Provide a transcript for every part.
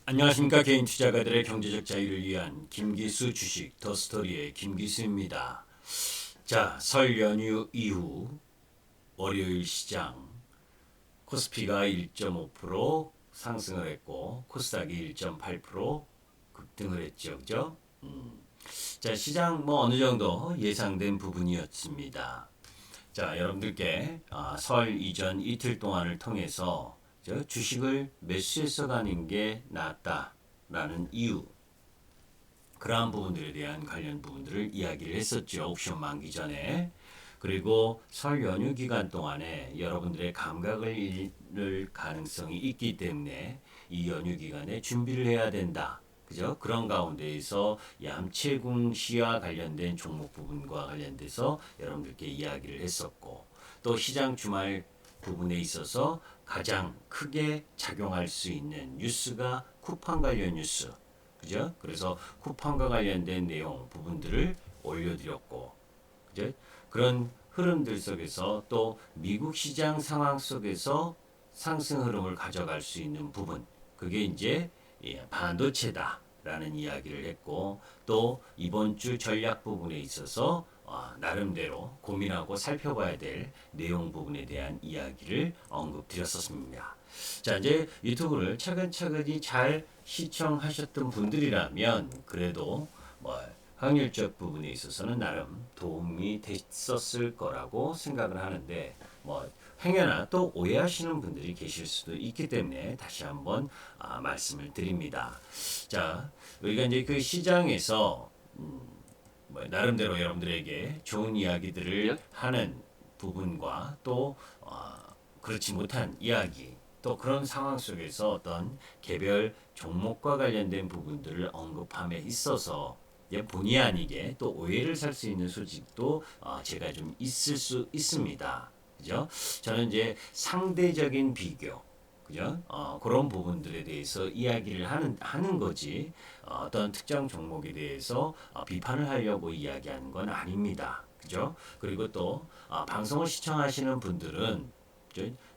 안녕하십니까. 개인 투자가들의 경제적 자유를 위한 김기수 주식 더스토리의 김기수입니다. 자, 설 연휴 이후 월요일 시장 코스피가 1.5% 상승을 했고 코스닥이 1.8% 급등을 했죠. 그죠? 자, 시장 어느 정도 예상된 부분이었습니다. 자, 여러분들께 설 이전 이틀 동안을 통해서 주식을 매수해서 가는 게 낫다라는 이유, 그러한 부분들에 대한 관련 부분들을 이야기를 했었죠. 옵션 만기 전에. 그리고 설 연휴 기간 동안에 여러분들의 감각을 잃을 가능성이 있기 때문에 이 연휴 기간에 준비를 해야 된다. 그죠? 그런 가운데에서 얌체궁시와 관련된 종목 부분과 관련돼서 여러분들께 이야기를 했었고, 또 시장 주말 부분에 있어서 가장 크게 작용할 수 있는 뉴스가 쿠팡 관련 뉴스. 그죠? 그래서 쿠팡과 관련된 내용 부분들을 올려드렸고, 그죠? 그런 흐름들 속에서 또 미국 시장 상황 속에서 상승 흐름을 가져갈 수 있는 부분, 그게 이제 반도체다라는 이야기를 했고, 또 이번 주 전략 부분에 있어서 나름대로 고민하고 살펴봐야 될 내용 부분에 대한 이야기를 언급드렸었습니다. 자, 이제 유튜브를 차근차근히 잘 시청하셨던 분들이라면 그래도 확률적 부분에 있어서는 나름 도움이 됐었을 거라고 생각을 하는데, 행여나 또 오해하시는 분들이 계실 수도 있기 때문에 다시 한번 말씀을 드립니다. 자, 우리가 이제 그 시장에서 나름대로 여러분들에게 좋은 이야기들을 하는 부분과 또 그렇지 못한 이야기, 또 그런 상황 속에서 어떤 개별 종목과 관련된 부분들을 언급함에 있어서 본의 아니게 또 오해를 살 수 있는 소식도 제가 좀 있을 수 있습니다. 그죠? 저는 이제 상대적인 비교, 그죠? 그런 부분들에 대해서 이야기를 하는 거지, 어떤 특정 종목에 대해서 비판을 하려고 이야기하는 건 아닙니다. 그죠? 그리고 또 방송을 시청하시는 분들은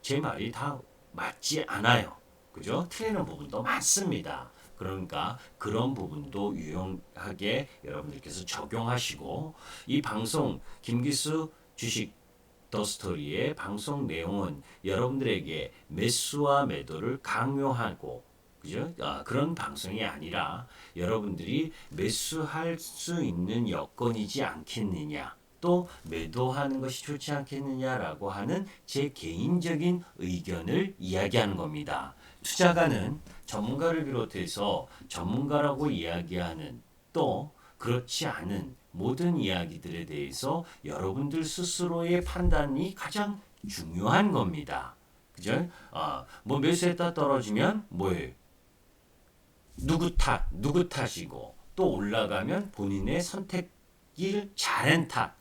제 말이 다 맞지 않아요. 그죠? 틀리는 부분도 많습니다. 그러니까 그런 부분도 유용하게 여러분들께서 적용하시고, 이 방송 김기수 주식 더스토리의 방송 내용은 여러분들에게 매수와 매도를 강요하고, 그죠? 그런 방송이 아니라 여러분들이 매수할 수 있는 여건이지 않겠느냐, 또 매도하는 것이 좋지 않겠느냐라고 하는 제 개인적인 의견을 이야기하는 겁니다. 투자가는 전문가를 비롯해서 전문가라고 이야기하는, 또 그렇지 않은 모든 이야기들에 대해서 여러분들 스스로의 판단이 가장 중요한 겁니다. 그죠? 매수했다 떨어지면 뭐예요? 누구 탓이고, 또 올라가면 본인의 선택을 잘한 탓.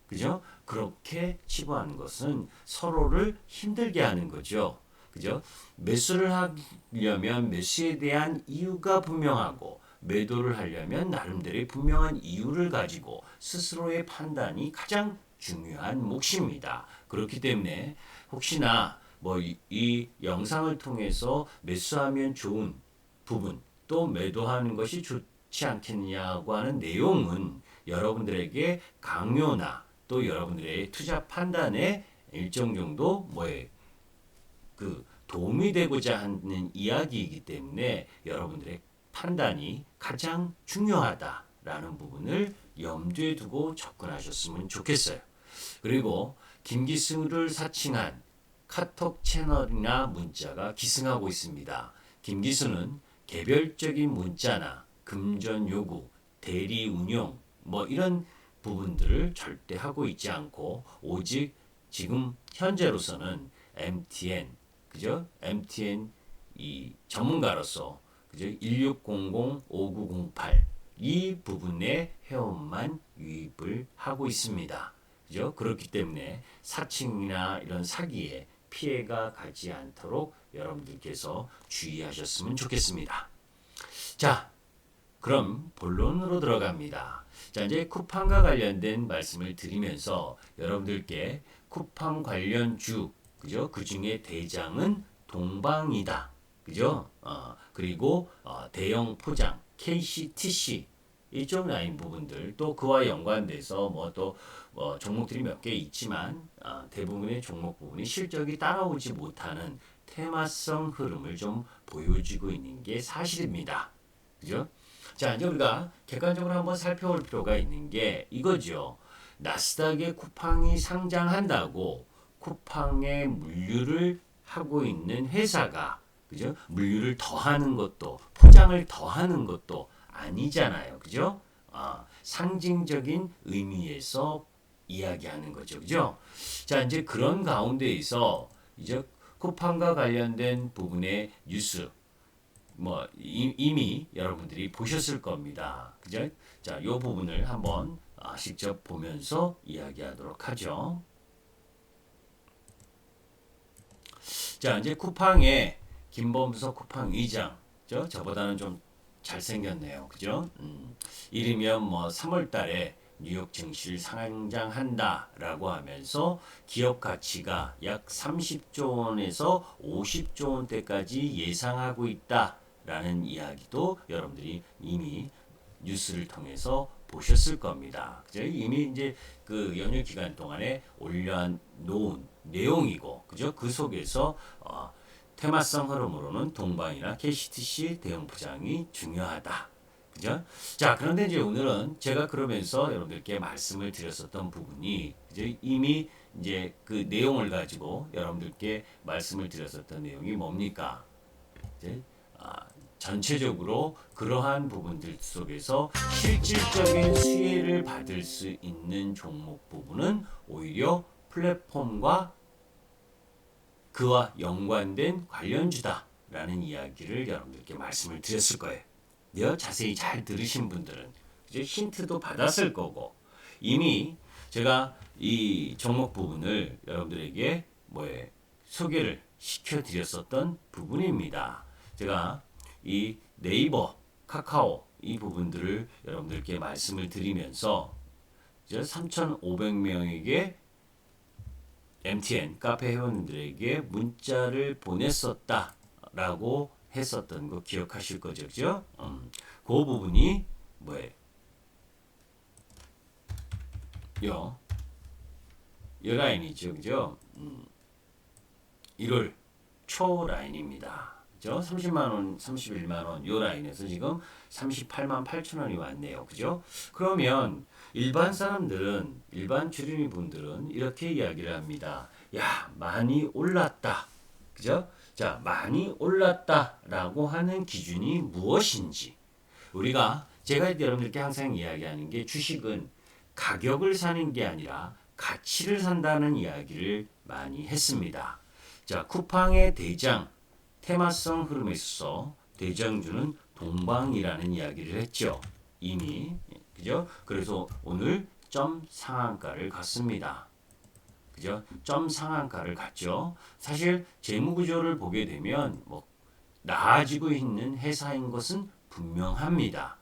그죠? 그렇게 치부하는 것은 서로를 힘들게 하는 거죠. 그죠? 매수를 하려면 매수에 대한 이유가 분명하고, 매도를 하려면 나름대로의 분명한 이유를 가지고 스스로의 판단이 가장 중요한 몫입니다. 그렇기 때문에 혹시나 이 영상을 통해서 매수하면 좋은 부분, 또 매도하는 것이 좋지 않겠냐고 하는 내용은 여러분들에게 강요나 또 여러분들의 투자 판단에 일정 정도 도움이 되고자 하는 이야기이기 때문에 여러분들의 판단이 가장 중요하다라는 부분을 염두에 두고 접근하셨으면 좋겠어요. 그리고 김기승을 사칭한 카톡 채널이나 문자가 기승하고 있습니다. 김기수는 개별적인 문자나 금전 요구, 대리 운용 이런 부분들을 절대 하고 있지 않고, 오직 지금 현재로서는 MTN, 그죠? MTN 이 전문가로서, 그죠? 1600-5908 이 부분의 회원만 유입을 하고 있습니다. 그죠? 그렇기 때문에 사칭이나 이런 사기에 피해가 가지 않도록 여러분들께서 주의하셨으면 좋겠습니다. 자, 그럼 본론으로 들어갑니다. 자, 이제 쿠팡과 관련된 말씀을 드리면서 여러분들께 쿠팡 관련 주, 그죠? 그 중에 대장은 동방이다. 그죠? 그리고 대형 포장, KCTC 이쪽 라인 부분들 또 그와 연관돼서 뭐 또 종목들이 몇 개 있지만 대부분의 종목 부분이 실적이 따라오지 못하는 테마성 흐름을 좀 보여주고 있는 게 사실입니다. 그죠? 자, 이제 우리가 객관적으로 한번 살펴볼 필요가 있는 게 이거죠. 나스닥에 쿠팡이 상장한다고 쿠팡에 물류를 하고 있는 회사가 그죠? 물류를 더하는 것도 포장을 더하는 것도 아니잖아요. 그죠? 상징적인 의미에서 이야기하는 거죠. 그죠? 자, 이제 그런 가운데에서 이제 쿠팡과 관련된 부분의 뉴스 뭐 이미 여러분들이 보셨을 겁니다. 그죠? 자, 요 부분을 한번 직접 보면서 이야기하도록 하죠. 자, 이제 쿠팡의 김범석 쿠팡 의장, 저보다는 좀 잘생겼네요. 그죠? 이르면 뭐 3월 달에 뉴욕 증시를 상장한다라고 하면서 기업 가치가 약 30조 원에서 50조 원대까지 예상하고 있다라는 이야기도 여러분들이 이미 뉴스를 통해서 보셨을 겁니다. 그죠? 이미 이제 그 연휴 기간 동안에 올려놓은 내용이고, 그죠? 그 속에서 테마성 흐름으로는 동방이나 KCTC 대형 포장이 중요하다. 그죠? 자, 그런데 이제 오늘은 제가 그러면서 여러분들께 말씀을 드렸었던 부분이 이제 이미 이제 그 내용을 가지고 여러분들께 말씀을 드렸었던 내용이 뭡니까? 이제 전체적으로 그러한 부분들 속에서 실질적인 수혜를 받을 수 있는 종목 부분은 오히려 플랫폼과 그와 연관된 관련주다라는 이야기를 여러분들께 말씀을 드렸을 거예요. 자세히 잘 들으신 분들은 이제 힌트도 받았을 거고 이미 제가 이 종목 부분을 여러분들에게 소개를 시켜드렸었던 부분입니다. 제가 이 네이버, 카카오 이 부분들을 여러분들께 말씀을 드리면서 이제 3,500명에게 MTN 카페 회원들에게 문자를 보냈었다라고 했었던 거 기억하실 거죠, 그죠? 그 부분이 뭐예요? 요 라인이죠, 그죠? 1월 초 라인입니다. 그죠? 30만 원, 31만 원 요 라인에서 지금 38만 8천 원이 왔네요. 그죠? 그러면 일반 사람들은 일반 주린이 분들은 이렇게 이야기를 합니다. 야, 많이 올랐다. 그죠? 자, 많이 올랐다라고 하는 기준이 무엇인지 제가 여러분들께 항상 이야기하는 게 주식은 가격을 사는 게 아니라 가치를 산다는 이야기를 많이 했습니다. 자, 쿠팡의 대장 테마성 흐름에 있어서 대장주는 동방이라는 이야기를 했죠. 이미 그죠? 그래서 오늘 점 상한가를 갔습니다. 그죠? 점 상한가를 갔죠. 사실 재무 구조를 보게 되면 뭐 나아지고 있는 회사인 것은 분명합니다.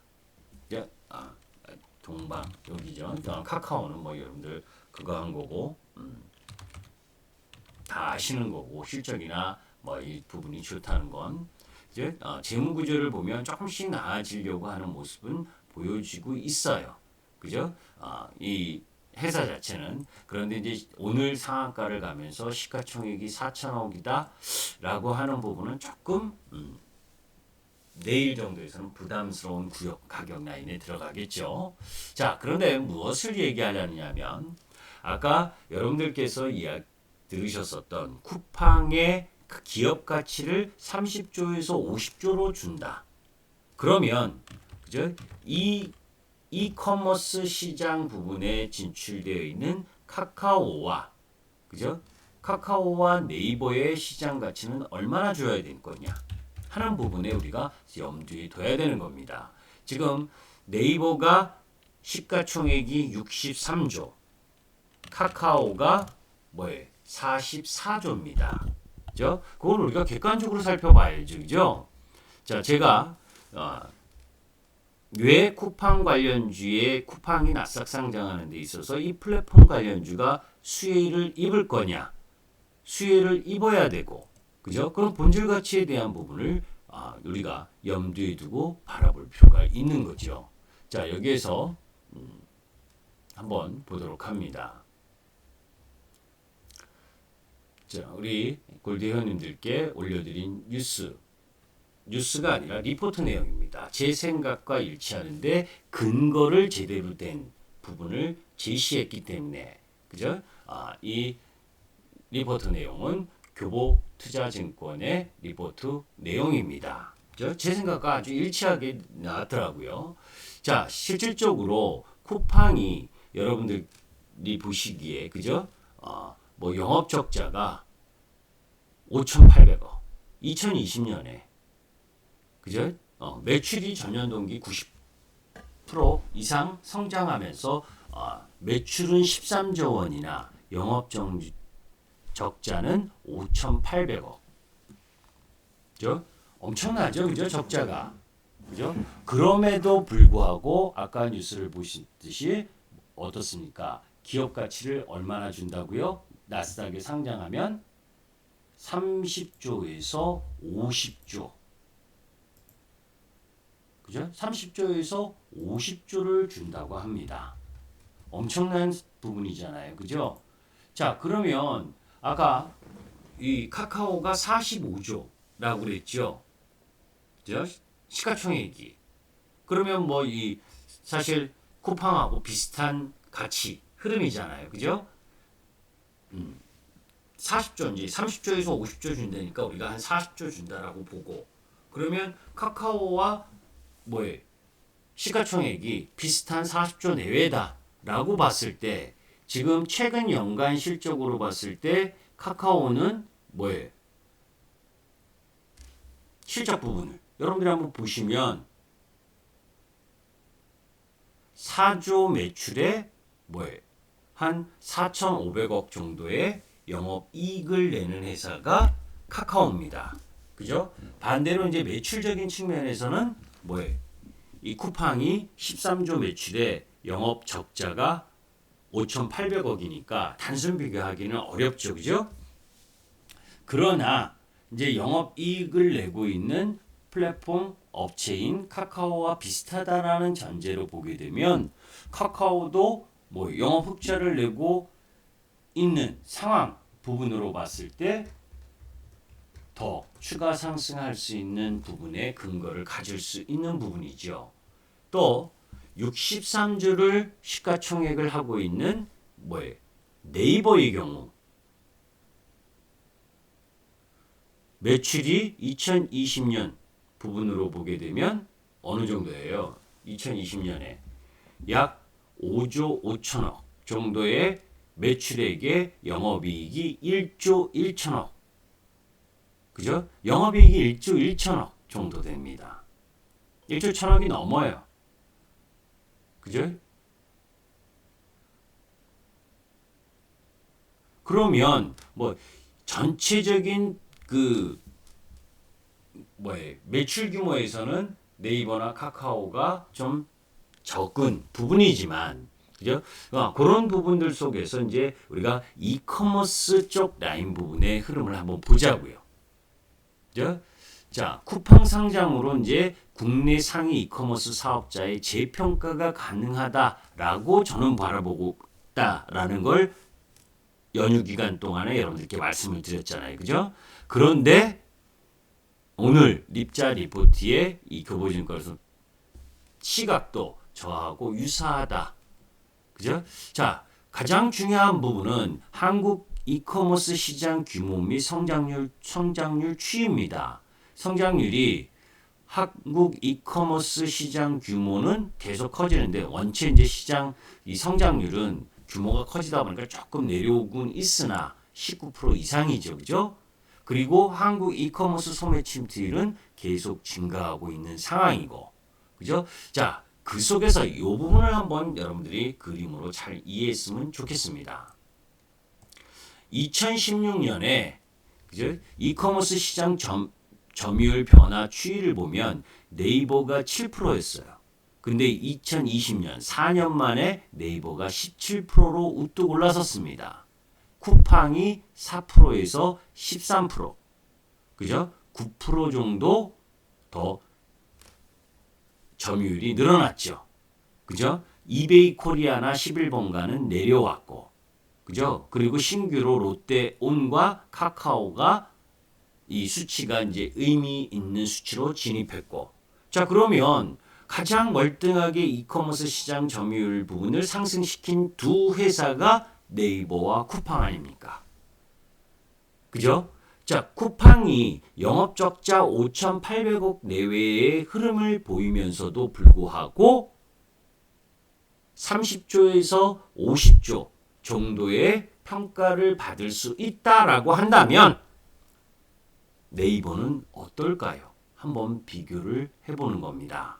그죠? 동방 여기죠. 카카오는 뭐 여러분들 그거 한 거고 다 아시는 거고 실적이나 뭐 이 부분이 좋다는 건 이제 재무 구조를 보면 조금씩 나아지려고 하는 모습은 보여지고 있어요. 그죠? 이 회사 자체는 그런데 이제 오늘 상한가를 가면서 시가총액이 4천억이다라고 하는 부분은 조금 내일 정도에서는 부담스러운 구역 가격 라인에 들어가겠죠. 자, 그런데 무엇을 얘기하려냐면 아까 여러분들께서 들으셨었던 쿠팡의 그 기업 가치를 30조에서 50조로 준다. 그러면 그죠? 이 이커머스 시장 부분에 진출되어 있는 카카오와 그죠? 카카오와 네이버의 시장 가치는 얼마나 줘야 될 거냐 하는 부분에 우리가 염두에 둬야 되는 겁니다. 지금 네이버가 시가총액이 63조, 카카오가 44조입니다. 그죠? 그걸 우리가 객관적으로 살펴봐야죠. 그죠? 자, 제가 왜 쿠팡 관련주에 쿠팡이 나스닥 상장하는 데 있어서 이 플랫폼 관련주가 수혜를 입을 거냐? 수혜를 입어야 되고, 그죠? 그런 본질 가치에 대한 부분을 우리가 염두에 두고 바라볼 필요가 있는 거죠. 자, 여기에서 한번 보도록 합니다. 자, 우리 골드 회원님들께 올려드린 뉴스가 아니라 리포트 내용입니다. 제 생각과 일치하는데 근거를 제대로 된 부분을 제시했기 때문에, 그죠? 이 리포트 내용은 교보투자증권의 리포트 내용입니다. 그죠? 제 생각과 아주 일치하게 나왔더라고요. 자, 실질적으로 쿠팡이 여러분들이 보시기에, 그죠? 뭐 영업 적자가 5,800억. 2020년에, 그죠? 매출이 전년 동기 90% 이상 성장하면서 매출은 13조 원이나 영업 적자는 5,800억. 그죠? 엄청나죠, 그죠? 적자가. 그죠? 그럼에도 불구하고 아까 뉴스를 보시듯이 어떻습니까? 기업 가치를 얼마나 준다고요? 나스닥에 상장하면 30조에서 50조. 그죠? 30조에서 50조를 준다고 합니다. 엄청난 부분이잖아요. 그죠? 자, 그러면 아까 이 카카오가 45조라고 그랬죠. 그죠? 시가총액이. 그러면 뭐 이 사실 쿠팡하고 비슷한 가치 흐름이잖아요. 그죠? 40조인지 30조에서 50조 준다니까 우리가 한 40조 준다라고 보고, 그러면 카카오와 뭐에 시가총액이 비슷한 40조 내외다라고 봤을 때, 지금 최근 연간 실적으로 봤을 때 카카오는 뭐에 실적 부분을 여러분들이 한번 보시면 4조 매출에 뭐에 한 4,500억 정도의 영업이익을 내는 회사가 카카오입니다. 그죠? 반대로 이제 매출적인 측면에서는 뭐에 이 쿠팡이 13조 매출에 영업 적자가 5,800억이니까 단순 비교하기는 어렵죠. 그죠? 그러나 이제 영업이익을 내고 있는 플랫폼 업체인 카카오와 비슷하다라는 전제로 보게 되면 카카오도 뭐 영업 흑자를 내고 있는 상황 부분으로 봤을 때 더 추가 상승할 수 있는 부분의 근거를 가질 수 있는 부분이죠. 또 63조를 시가총액을 하고 있는 뭐예요? 네이버의 경우 매출이 2020년 부분으로 보게 되면 어느 정도예요? 2020년에 약 5조 5천억 정도의 매출액의 영업이익이 1조 1천억. 그죠? 영업이익이 1조 1천억 정도 됩니다. 1조 1천억이 넘어요. 그죠? 그러면 뭐 전체적인 그 매출 규모에서는 네이버나 카카오가 좀 적은 부분이지만, 그죠? 그런 부분들 속에서 이제 우리가 이커머스 쪽 라인 부분의 흐름을 한번 보자고요. 그죠? 자, 쿠팡 상장으로 이제 국내 상위 이커머스 사업자의 재평가가 가능하다라고 저는 바라보고 있다라는 걸 연휴 기간 동안에 여러분들께 말씀을 드렸잖아요. 그죠? 그런데 오늘 립자 리포트의 이 교보증권에서 시각도 저하고 유사하다. 그죠? 자, 가장 중요한 부분은 한국 이커머스 시장 규모 및 성장률 추이입니다. 성장률이 한국 이커머스 시장 규모는 계속 커지는데 원체 이제 시장 이 성장률은 규모가 커지다 보니까 조금 내려오곤 있으나 19% 이상이죠. 그죠? 그리고 한국 이커머스 소매 침투율은 계속 증가하고 있는 상황이고. 그죠? 자, 그 속에서 이 부분을 한번 여러분들이 그림으로 잘 이해했으면 좋겠습니다. 2016년에 그죠? 이커머스 시장 점유율 변화 추이를 보면 네이버가 7%였어요. 근데 2020년 4년 만에 네이버가 17%로 우뚝 올라섰습니다. 쿠팡이 4%에서 13%. 그죠? 9% 정도 더 점유율이 늘어났죠. 그죠? 이베이 코리아나 11번가는 내려왔고, 그죠? 그리고 신규로 롯데온과 카카오가 이 수치가 이제 의미 있는 수치로 진입했고, 자, 그러면 가장 월등하게 이커머스 시장 점유율 부분을 상승시킨 두 회사가 네이버와 쿠팡 아닙니까? 그죠? 자, 쿠팡이 영업적자 5,800억 내외의 흐름을 보이면서도 불구하고 30조에서 50조 정도의 평가를 받을 수 있다라고 한다면 네이버는 어떨까요? 한번 비교를 해보는 겁니다.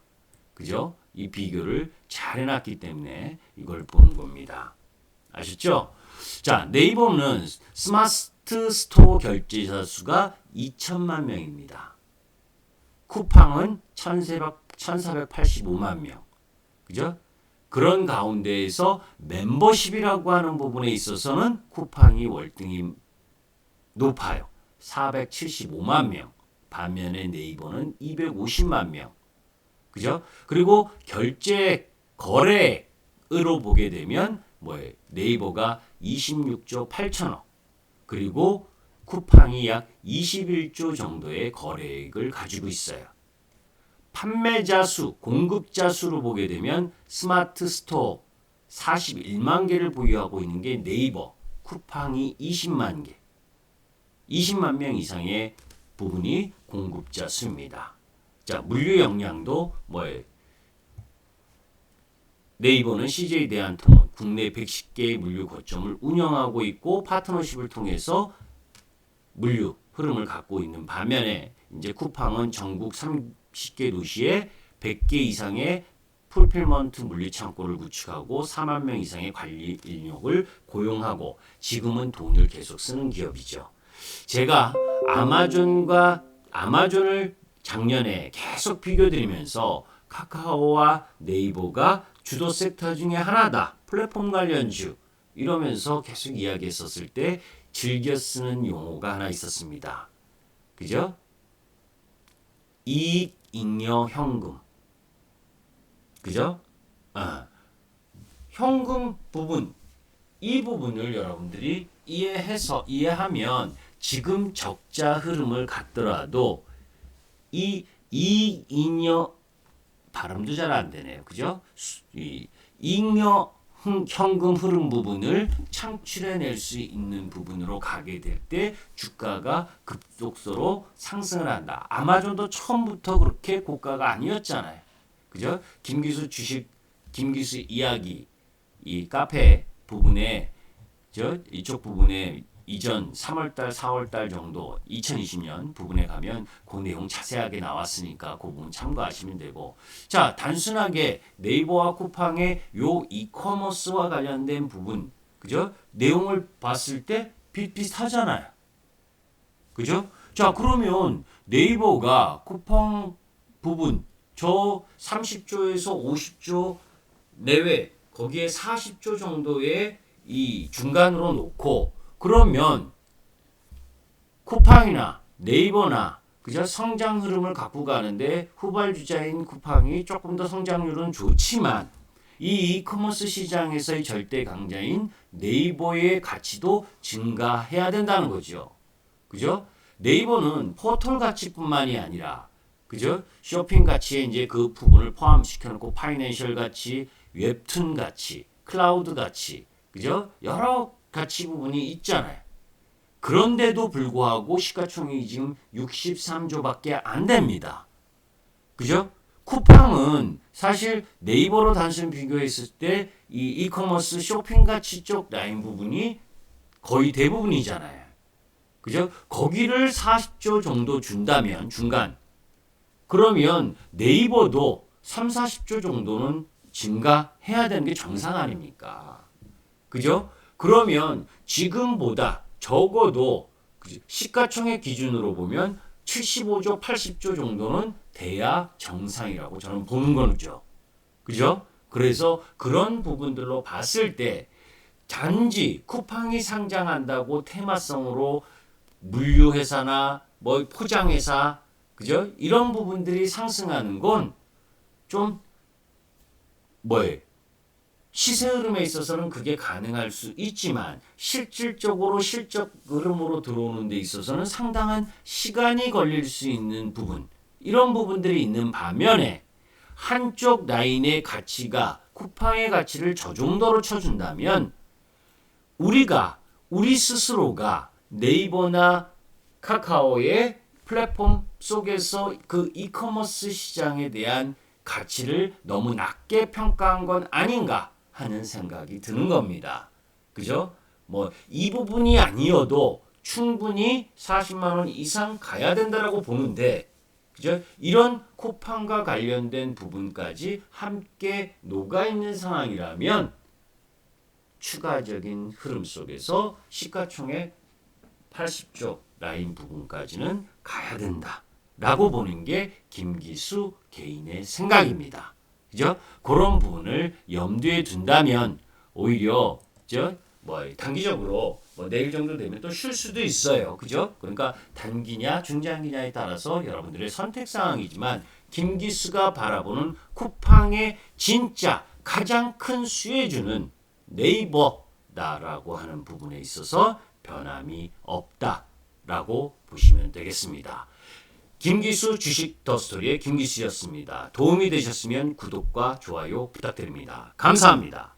그죠? 이 비교를 잘 해놨기 때문에 이걸 보는 겁니다. 아셨죠? 자, 네이버는 스마트 스토어 결제자 수가 2천만 명입니다. 쿠팡은 1,485만 명. 그죠? 그런 가운데에서 멤버십이라고 하는 부분에 있어서는 쿠팡이 월등히 높아요. 475만 명. 반면에 네이버는 250만 명. 그죠? 그리고 결제 거래으로 보게 되면 네이버가 26조 8천억. 그리고 쿠팡이 약 21조 정도의 거래액을 가지고 있어요. 판매자 수, 공급자 수로 보게 되면 스마트 스토어 41만 개를 보유하고 있는 게 네이버, 쿠팡이 20만 개. 20만 명 이상의 부분이 공급자 수입니다. 자, 물류 역량도 네이버는 CJ 대한통운 국내 110개의 물류 거점을 운영하고 있고 파트너십을 통해서 물류 흐름을 갖고 있는 반면에 이제 쿠팡은 전국 30개 도시에 100개 이상의 풀필먼트 물류 창고를 구축하고 4만 명 이상의 관리 인력을 고용하고 지금은 돈을 계속 쓰는 기업이죠. 제가 아마존을 작년에 계속 비교드리면서 카카오와 네이버가 주도 섹터 중에 하나다. 플랫폼 관련주. 이러면서 계속 이야기했었을 때 즐겨 쓰는 용어가 하나 있었습니다. 그죠? 이익, 잉여, 현금. 그죠? 현금 부분. 이 부분을 여러분들이 이해하면 지금 적자 흐름을 갖더라도 이 이익, 잉여 발음도 잘 안 되네요. 그죠? 이 잉여 현금 흐름 부분을 창출해낼 수 있는 부분으로 가게 될 때 주가가 급속도로 상승을 한다. 아마존도 처음부터 그렇게 고가가 아니었잖아요. 그죠? 김기수 이야기 이 카페 부분에 이쪽 부분에 이전 3월달, 4월달 정도 2020년 부분에 가면 그 내용 자세하게 나왔으니까 그 부분 참고하시면 되고, 자, 단순하게 네이버와 쿠팡의 요 이커머스와 관련된 부분, 그죠? 내용을 봤을 때 비슷비슷하잖아요. 그죠? 자, 그러면 네이버가 쿠팡 부분 저 30조에서 50조 내외 거기에 40조 정도의 이 중간으로 놓고 그러면 쿠팡이나 네이버나 그저 성장 흐름을 갖고 가는데 후발주자인 쿠팡이 조금 더 성장률은 좋지만 이 이커머스 시장에서의 절대 강자인 네이버의 가치도 증가해야 된다는 거죠. 그죠? 네이버는 포털 가치뿐만이 아니라 그죠? 쇼핑 가치에 이제 그 부분을 포함시켜 놓고 파이낸셜 가치, 웹툰 가치, 클라우드 가치, 그죠? 여러 가치 부분이 있잖아요. 그런데도 불구하고 시가총액이 지금 63조밖에 안 됩니다. 그죠? 쿠팡은 사실 네이버로 단순 비교했을 때 이 이커머스 쇼핑 가치 쪽 라인 부분이 거의 대부분이잖아요. 그죠? 거기를 40조 정도 준다면 중간 그러면 네이버도 3, 40조 정도는 증가해야 되는 게 정상 아닙니까? 그죠? 그러면 지금보다 적어도 시가총액 기준으로 보면 75조, 80조 정도는 돼야 정상이라고 저는 보는 거죠. 그죠? 그래서 그런 부분들로 봤을 때 단지 쿠팡이 상장한다고 테마성으로 물류회사나 뭐 포장회사, 그죠? 이런 부분들이 상승하는 건 좀 뭐예요? 시세 흐름에 있어서는 그게 가능할 수 있지만 실질적으로 실적 흐름으로 들어오는 데 있어서는 상당한 시간이 걸릴 수 있는 부분, 이런 부분들이 있는 반면에 한쪽 라인의 가치가 쿠팡의 가치를 저 정도로 쳐준다면 우리 스스로가 네이버나 카카오의 플랫폼 속에서 그 이커머스 시장에 대한 가치를 너무 낮게 평가한 건 아닌가 하는 생각이 드는 겁니다. 그죠? 뭐 이 부분이 아니어도 충분히 40만 원 이상 가야 된다라고 보는데, 그죠? 이런 쿠팡과 관련된 부분까지 함께 녹아 있는 상황이라면 추가적인 흐름 속에서 시가총액 80조 라인 부분까지는 가야 된다라고 보는 게 김기수 개인의 생각입니다. 그죠? 그런 부분을 염두에 둔다면 오히려 단기적으로 내일 정도 되면 또 쉴 수도 있어요. 그죠? 그러니까 단기냐 중장기냐에 따라서 여러분들의 선택 사항이지만 김기수가 바라보는 쿠팡의 진짜 가장 큰 수혜주는 네이버다라고 하는 부분에 있어서 변함이 없다라고 보시면 되겠습니다. 김기수 주식 더스토리의 김기수였습니다. 도움이 되셨으면 구독과 좋아요 부탁드립니다. 감사합니다.